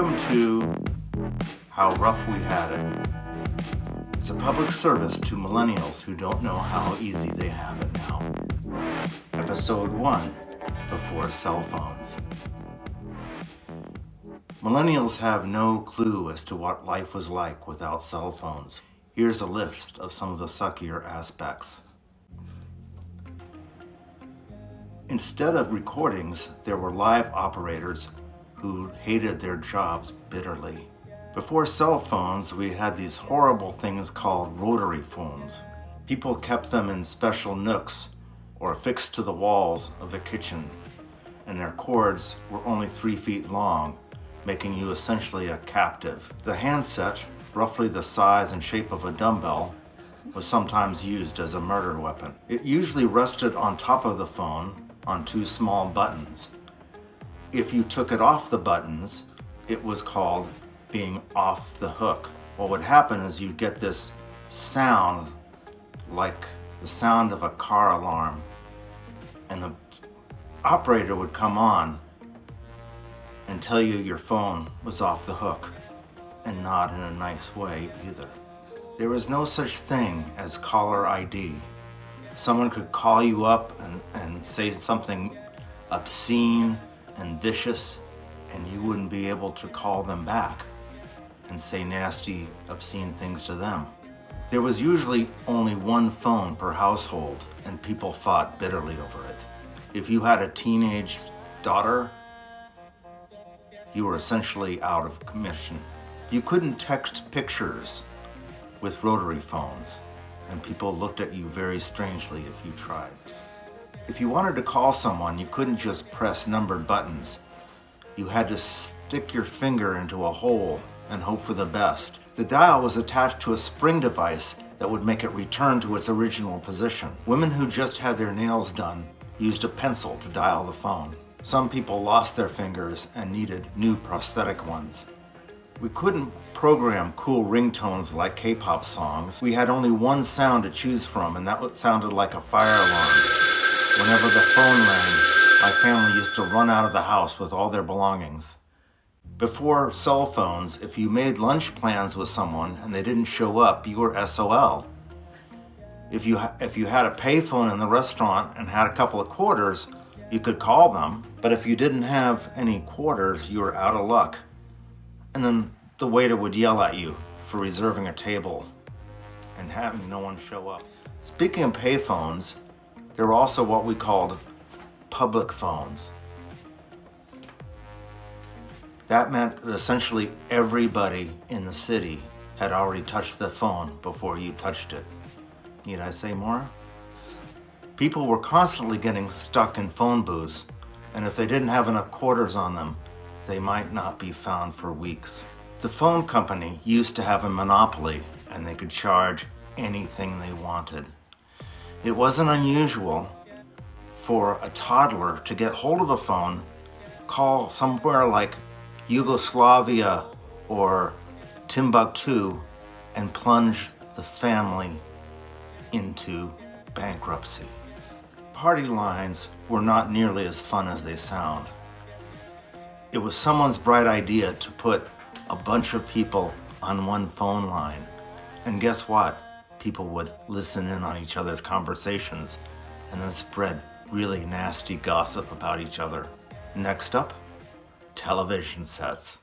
Welcome to How Rough We Had It. It's a public service to millennials who don't know how easy they have it now. Episode 1, Before Cell Phones. Millennials have no clue as to what life was like without cell phones. Here's a list of some of the suckier aspects. Instead of recordings, there were live operators who hated their jobs bitterly. Before cell phones, we had these horrible things called rotary phones. People kept them in special nooks or affixed to the walls of the kitchen, and their cords were only 3 feet long, making you essentially a captive. The handset, roughly the size and shape of a dumbbell, was sometimes used as a murder weapon. It usually rested on top of the phone on 2 small buttons. If you took it off the buttons, it was called being off the hook. What would happen is you'd get this sound like the sound of a car alarm, and the operator would come on and tell you your phone was off the hook, and not in a nice way either. There was no such thing as caller ID. Someone could call you up and say something obscene and vicious, and you wouldn't be able to call them back and say nasty, obscene things to them. There was usually only one phone per household, and people fought bitterly over it. If you had a teenage daughter, you were essentially out of commission. You couldn't text pictures with rotary phones, and people looked at you very strangely if you tried. If you wanted to call someone, you couldn't just press numbered buttons. You had to stick your finger into a hole and hope for the best. The dial was attached to a spring device that would make it return to its original position. Women who just had their nails done used a pencil to dial the phone. Some people lost their fingers and needed new prosthetic ones. We couldn't program cool ringtones like K-pop songs. We had only one sound to choose from, and that sounded like a fire alarm. Whenever the phone rang, my family used to run out of the house with all their belongings. Before cell phones, if you made lunch plans with someone and they didn't show up, you were SOL. If you had a payphone in the restaurant and had a couple of quarters, you could call them. But if you didn't have any quarters, you were out of luck. And then the waiter would yell at you for reserving a table and having no one show up. Speaking of payphones, there were also what we called public phones. That meant that essentially everybody in the city had already touched the phone before you touched it. Need I say more? People were constantly getting stuck in phone booths, and if they didn't have enough quarters on them, they might not be found for weeks. The phone company used to have a monopoly, and they could charge anything they wanted. It wasn't unusual for a toddler to get hold of a phone, call somewhere like Yugoslavia or Timbuktu, and plunge the family into bankruptcy. Party lines were not nearly as fun as they sound. It was someone's bright idea to put a bunch of people on one phone line. And guess what? People would listen in on each other's conversations and then spread really nasty gossip about each other. Next up, television sets.